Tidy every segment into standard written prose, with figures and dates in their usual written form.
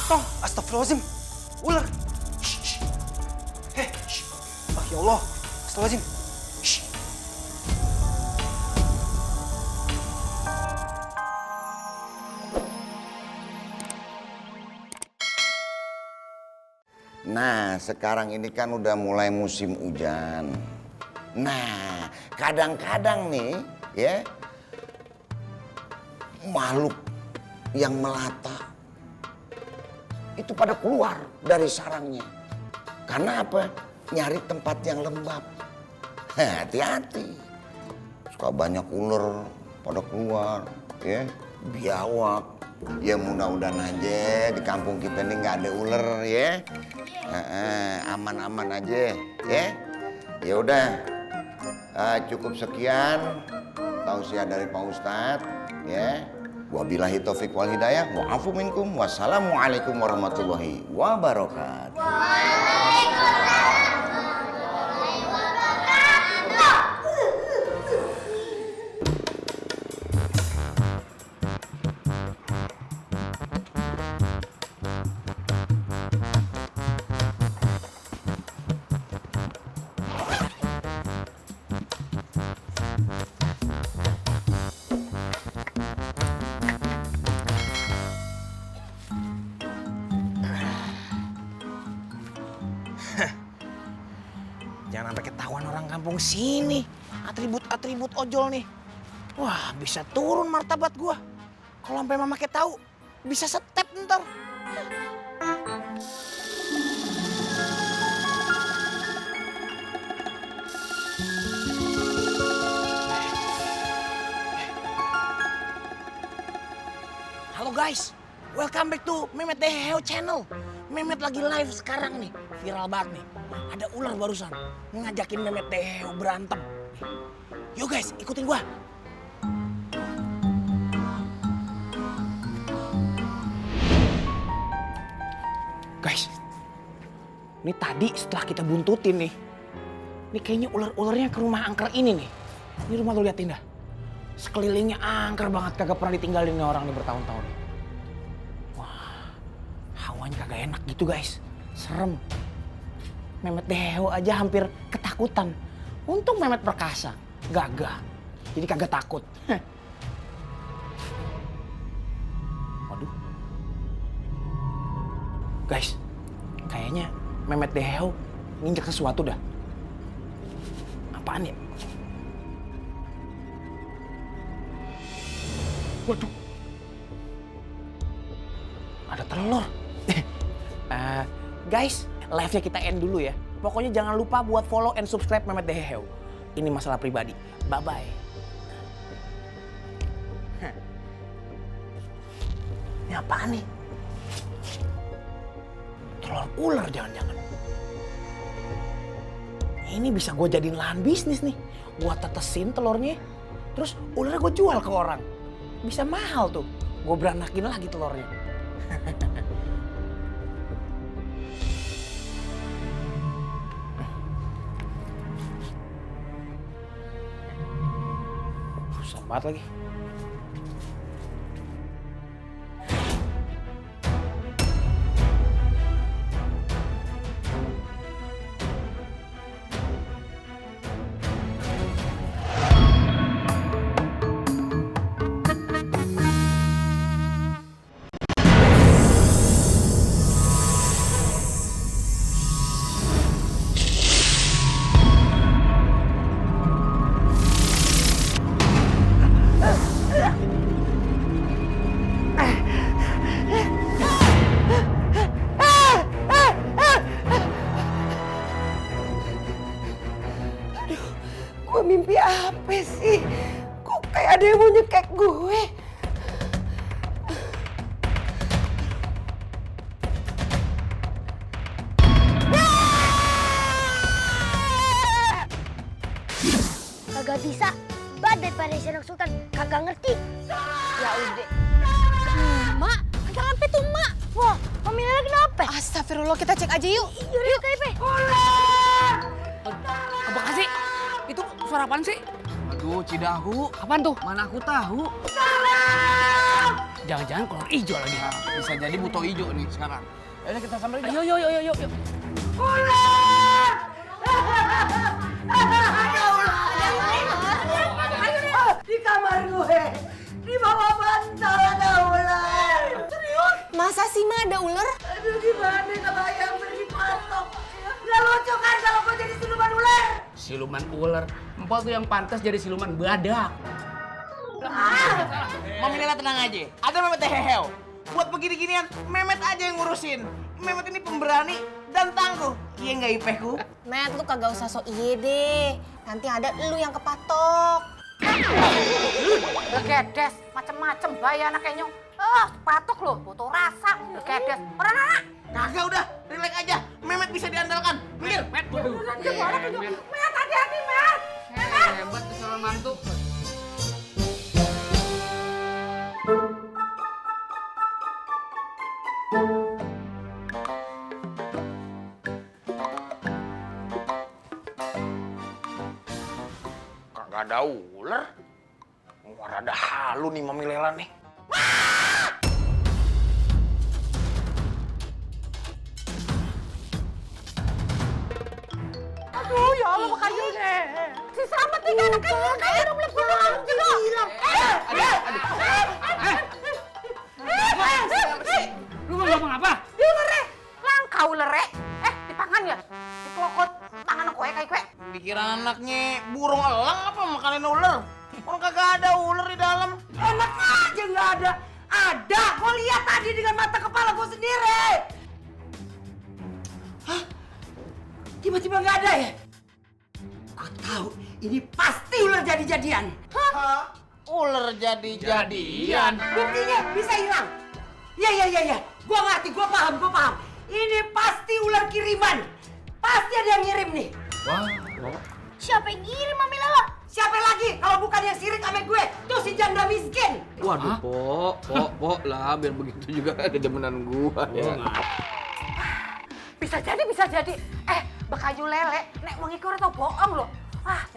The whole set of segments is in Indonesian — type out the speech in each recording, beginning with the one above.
Toh, astagfirullahaladzim. Ular. Shh. Hei, shh. Ah, ya Allah. Astagfirullahaladzim. Shh. Nah, sekarang ini kan udah mulai musim hujan. Nah, kadang-kadang nih, ya, makhluk yang melata itu pada keluar dari sarangnya. Karena apa? Nyari tempat yang lembab. Hati-hati. Suka banyak ular pada keluar, ya, biawak. Ya mudah-mudahan aja di kampung kita ini nggak ada ular, ya. Aman-aman aja, ya. Ya udah, cukup sekian tausiah dari Pak Ustadz, ya. Wabillahi taufiq wal hidayah. Wa'afu minkum. Wassalamualaikum warahmatullahi wabarakatuh. Jangan sampai ketahuan orang kampung sini. Atribut-atribut ojol nih. Wah, bisa turun martabat gua. Kalau sampai mama kayak tahu, bisa step ntar. Halo guys, welcome back to Mehmet Deheo Channel. Mehmet lagi live sekarang nih, viral banget nih. Ada ular barusan ngajakin Mehmet Deheo berantem. Yo guys, ikutin gua. Guys, ini tadi setelah kita buntutin nih, ini kayaknya ular-ularnya ke rumah angker ini nih. Ini rumah lo liatin dah. Sekelilingnya angker banget, kagak pernah ditinggalin nih orang nih bertahun-tahun. Wah, hawanya kagak enak gitu guys, serem. Mehmet Deheo aja hampir ketakutan. Untung Mehmet perkasa, gagah, jadi kagak takut. Waduh. Guys, kayaknya Mehmet Deheo nginjek sesuatu dah. Apaan ya? Waduh. Ada telur. Guys, live-nya kita end dulu ya. Pokoknya jangan lupa buat follow and subscribe Mehmet Deheo. Ini masalah pribadi. Bye-bye. Ini apaan nih? Telur ular jangan-jangan. Ini bisa gue jadiin lahan bisnis nih. Gue tetesin telurnya, terus ularnya gue jual ke orang. Bisa mahal tuh. Gue beranakin lagi telurnya. Susah banget lagi. Gue mimpi apa sih? Kok kayak ada yang mau nyekek gue? Kagak bisa, badai pada Senang Sultan kagak ngerti. Ya udah. Mak, jangan sampai tuh mak. Wah, Mami Nela kenapa? Astagfirullah, kita cek aja yuk. Yuk, KP. Apa kasih? Itu suara apaan sih? Aduh, Cidahu. Apaan tuh? Mana aku tahu. Tolong! Jangan-jangan kolor hijau lagi. Nah, bisa jadi buto hijau nih sekarang. Ayo kita samperin. Ayo, yuk, yuk, yuk, yuk. Di kamar gue, di bawah bantal ada ular. Serius? Masa sih, Ma, ada ular? Aduh, gimana kebayang beli patok. Gak lucu kan kalau gue jadi siluman ular? Siluman ular. Empok tuh yang pantas jadi siluman badak. Mami Lela tenang aja. Ada Memet Heheo. Buat begini-ginian, Memet aja yang ngurusin. Memet ini pemberani dan tangguh. Iya nggak Ipehku? Met, lu kagak usah sok iye deh. Nanti ada lu yang kepatok. Gedes, macem-macem bayi anak kayaknya. Patok lo, butuh rasa. Gedes, orang anak. Kagak udah, relax aja. Memet bisa diandalkan. Minggir, Met. Met, hati-hati, Met. Hebat tuh calon mantu. Kagak ada ular. Wah, ada halu nih Mami Lela nih. Aduh, ya Allah, makanya deh. Si Slamet nih anak kayaknya. Kayak udah mulai pulang. Hilang. Lu mau ngomong apa? Di ulernya. Langkah ulernya. Dipangan ya? Dikelokot tangan kue kayak kue. Dikira anaknya burung elang apa makanin ular? Orang kagak ada ular di dalam. Enak aja nggak ada. Ada, gue lihat tadi dengan mata kepala gue sendiri. Hah? Tiba-tiba nggak ada ya? Gue tahu, ini pasti ular jadi-jadian. Hah? Ular jadi-jadian. Buktinya bisa hilang. Iya. Gue ngerti, gue paham. Ini pasti ular kiriman. Pasti ada yang ngirim nih. Siapa yang ngirim Mami Lela? Siapa lagi kalau bukan yang sirik sama gue? Tuh si janda miskin. Waduh, Pok lah, biar begitu juga ada demenan gua ya. Bisa jadi. Bekayu lele, nek mengikor atau bohong loh.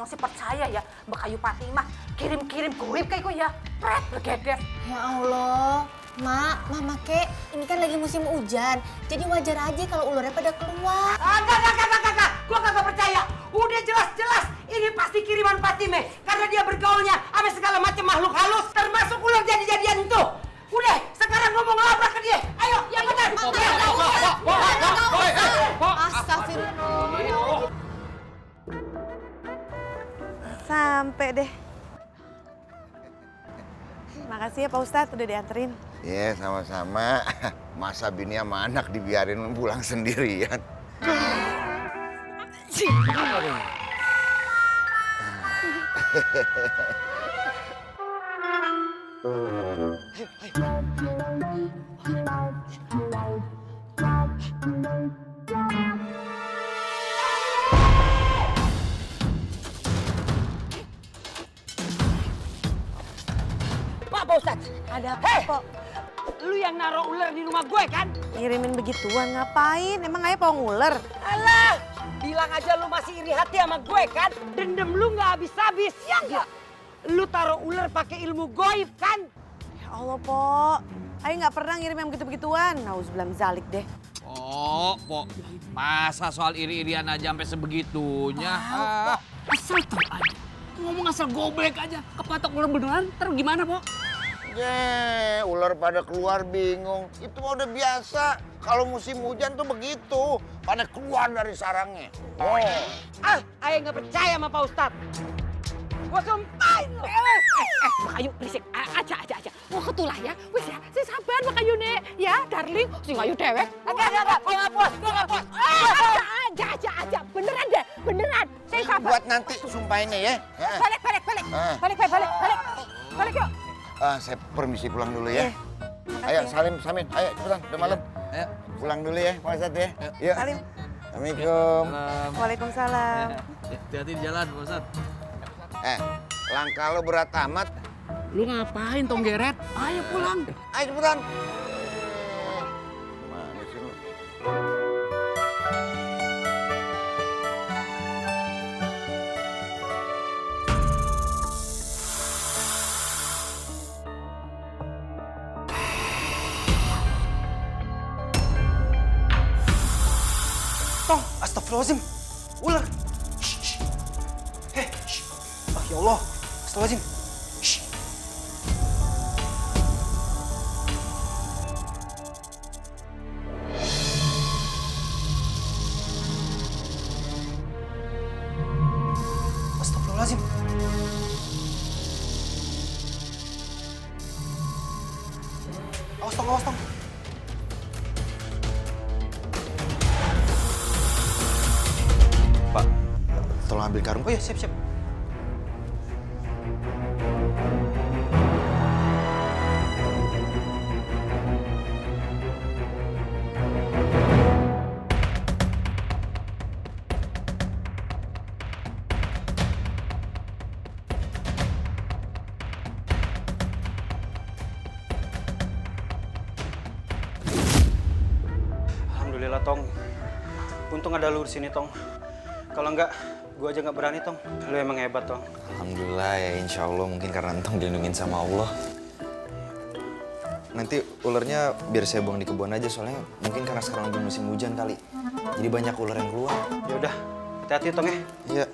Yang si percaya ya, Bekayu Fatimah kirim-kirim goib kayak gue ya. Pret, bergedes. Ya Allah, Mak, Mama kek, ini kan lagi musim hujan. Jadi wajar aja kalau ularnya pada keluar. Enggak. Gue kagak percaya. Udah jelas-jelas ini pasti kiriman Fatime. Karena dia bergaulnya sama segala macam makhluk halus. Termasuk ular jadi-jadian itu. Udah, sekarang gue mau ngelabrak ke dia. Ayo, yang benar. Astagfirullah. Sampai deh. Makasih ya Pak Ustadz udah dianterin. Ya sama-sama. Masa bini sama anak dibiarin pulang sendirian. Pak Ustadz. Ada apa, Pok? Lu yang naruh ular di rumah gue kan? Ngirimin begituan ngapain? Emang ayah mau nguler? Alah, bilang aja lu masih iri hati sama gue kan? Dendam lu nggak habis-habis, ya nggak? Lu taruh ular pakai ilmu goib kan? Ya Allah, Pok. Ayah nggak pernah ngirim yang begitu-begituan. Nauzubillah min zalik deh. Pok, masa soal iri-irian aja sampai sebegitunya? Asal tahu aja. Ngomong asal goblek aja. Kepatok ular beneran, terus gimana, Pok? Ular pada keluar bingung. Itu mah udah biasa. Kalau musim hujan tuh begitu. Pada keluar dari sarangnya. Ayah nggak percaya sama Pak Ustadz. Gue sumpahin lu. Bekayu berisik, aja. Wah ketulah ya, wis ya, si sabar Bekayu nek, ya darling, sing ayu dewek. Enggak, gue nggak puas. Aja, beneran. Saya sabar. Buat nanti sumpahinnya ya. Balik. Balik yuk. Saya permisi pulang dulu ya. Ayo Salim, Samin, ayo cepetan, udah malam. Ayo. Pulang dulu ya, Pak Ustadz ya. Yuk. Salim. Assalamualaikum. Waalaikumsalam. Hati-hati di jalan, Pak Ustadz. Langkah lo berat amat. Lu ngapain, Tong Geret? Ayo pulang. Ayo cepetan. Mana sih lu? Astagfirullahaladzim. Ular. Shh. Hei, shh. Ah, ya Allah. Astagfirullahaladzim. Shh. Astagfirullahaladzim. Awas Tong, awas Tong. Pak, tolong ambil karung. Oh iya, siap, siap. Alhamdulillah, Tong. Untung ada lu di sini, Tong. Kalau enggak, gua aja nggak berani, Tong. Lu emang hebat, Tong. Alhamdulillah ya, insya Allah mungkin karena Entong dilindungin sama Allah. Nanti ularnya biar saya buang di kebun aja, soalnya mungkin karena sekarang lagi musim hujan kali. Jadi banyak ular yang keluar. Ya udah, hati-hati, Tong ya. Iya.